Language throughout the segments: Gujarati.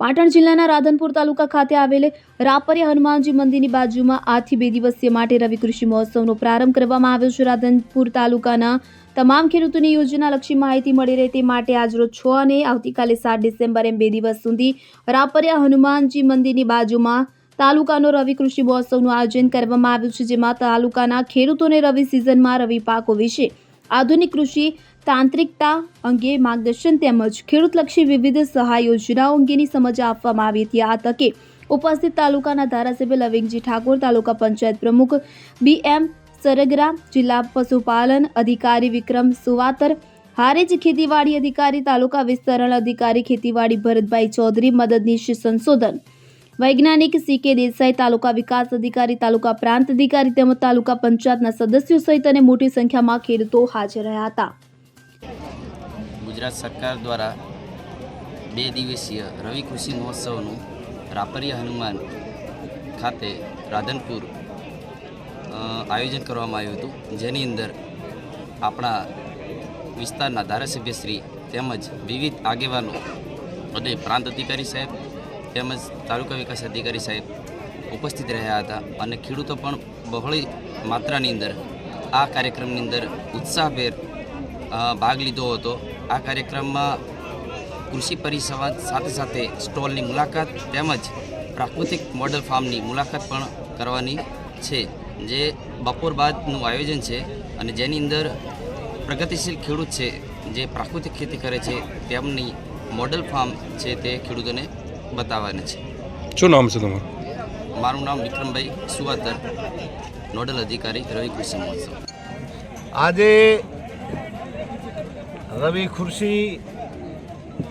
પાટણ જિલ્લાના રાધનપુર તાલુકા ખાતે આવેલ રાપરિયા હનુમાનજી મંદિરની બાજુમાં આજથી 2 દિવસીય માટે રવિ કૃષિ મહોત્સવનો પ્રારંભ કરવામાં આવ્યો છે। રાધનપુર તાલુકાના તમામ ખેડૂતોની યોજનાલક્ષી માહિતી મળી રહે તે માટે આજરોજ 6 અને આવતીકાલે 7 ડિસેમ્બર એમ 2 દિવસ સુધી રાપરિયા હનુમાનજી મંદિરની બાજુમાં તાલુકાનો રવિ કૃષિ મહોત્સવનું આયોજન કરવામાં આવ્યું છે, જેમાં તાલુકાના ખેડૂતોને રવિ સિઝનમાં રવિ પાકો વિશે આધુનિક કૃષિ તાંત્રિકતા અંગે માર્ગદર્શન તેમજ ખેડૂતલક્ષી વિવિધ સહાય યોજનાઓ અંગેની સમજ આપવામાં આવી હતી। આ તકે ઉપસ્થિત તાલુકાના ધારાસભ્ય લવિંગજી ઠાકોર, તાલુકા પંચાયત પ્રમુખ BM સરગરા, જિલ્લા પશુપાલન અધિકારી વિક્રમ સુવાતર, હારેજ ખેતીવાડી અધિકારી, તાલુકા વિસ્તરણ અધિકારી ખેતીવાડી ભરતભાઈ ચૌધરી, મદદનીશ સંશોધન વૈજ્ઞાનિક CK દેસાઈ, તાલુકા વિકાસ અધિકારી, તાલુકા પ્રાંત અધિકારી તેમજ તાલુકા પંચાયતના સદસ્યો સહિત અને મોટી સંખ્યામાં ખેડૂતો હાજર રહ્યા હતા। ગુજરાત સરકાર દ્વારા 2 દિવસીય રવિ કૃષિ મહોત્સવનું રાપરિયા હનુમાન ખાતે રાધનપુર આયોજન કરવામાં આવ્યું હતું, જેની અંદર આપણા વિસ્તારના ધારાસભ્યશ્રી તેમજ વિવિધ આગેવાનો અને પ્રાંત અધિકારી સાહેબ તેમજ તાલુકા વિકાસ અધિકારી સાહેબ ઉપસ્થિત રહ્યા હતા અને ખેડૂતો પણ બહોળી માત્રાની અંદર આ કાર્યક્રમની અંદર ઉત્સાહભેર ભાગ લીધો હતો। આ કાર્યક્રમમાં કૃષિ પરિસંવાદ સાથે સાથે સ્ટોલની મુલાકાત તેમજ પ્રાકૃતિક મોડલ ફાર્મની મુલાકાત પણ કરવાની છે, જે બપોર બાદનું આયોજન છે અને જેની અંદર પ્રગતિશીલ ખેડૂત છે જે પ્રાકૃતિક ખેતી કરે છે તેમની મોડલ ફાર્મ છે તે ખેડૂતોને બતાવવાના છે। શું નામ છે તમારું? મારું નામ વિક્રમભાઈ સુવાતર, નોડલ અધિકારી રવિ કૃષિ મહોત્સવ। આજે રવિ કૃષિ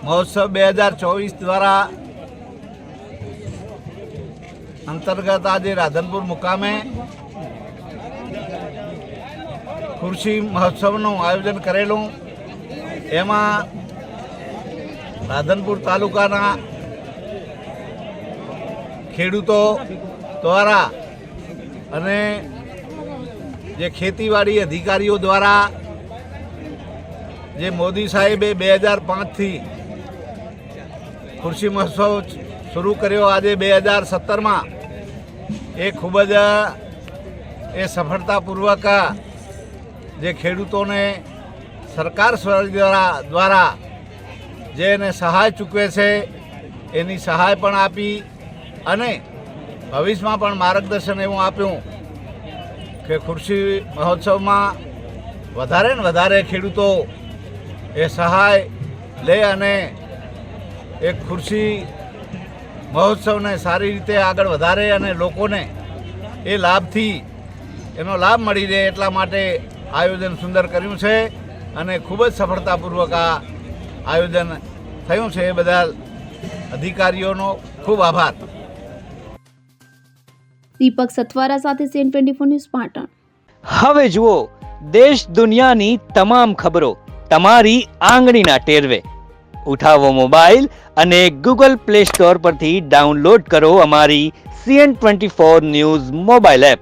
મહોત્સવ 2024 દ્વારા અંતર્ગત આજે રાધનપુર મુકામે કૃષિ મહોત્સવનું આયોજન કરેલું। એમાં રાધનપુર તાલુકાના ખેડૂતો દ્વારા અને જે ખેતીવાડી અધિકારીઓ દ્વારા જે મોદી સાહેબે 2005થી કૃષિ મહોત્સવ શરૂ કર્યો, આજે 2017માં એ ખૂબ જ સફળતાપૂર્વક જે ખેડૂતોને સરકાર દ્વારા જે એને સહાય ચૂકવે છે એની સહાય પણ આપી અને ભવિષ્યમાં પણ માર્ગદર્શન એવું આપ્યું કે કૃષિ મહોત્સવમાં વધારે ને વધારે ખેડૂતો એ સહાય લે અને એક કૃષિ મહોત્સવને સારી રીતે આગળ વધારે અને લોકોને એ લાભથી એનો લાભ મળી રહે એટલા માટે આયોજન સુંદર કર્યું છે અને ખૂબ જ સફળતાપૂર્વક આ આયોજન થયું છે। એ બધા અધિકારીઓનો ખૂબ આભાર। દીપક સથવારા સાથે CN 24 ન્યૂઝ પાટણ। હવે જુઓ દેશ દુનિયાની તમામ ખબરો તમારી આંગળીના ટેરવે। ઉઠાવો મોબાઈલ અને Google Play Store પરથી ડાઉનલોડ કરો અમારી CN 24 ન્યૂઝ મોબાઈલ એપ।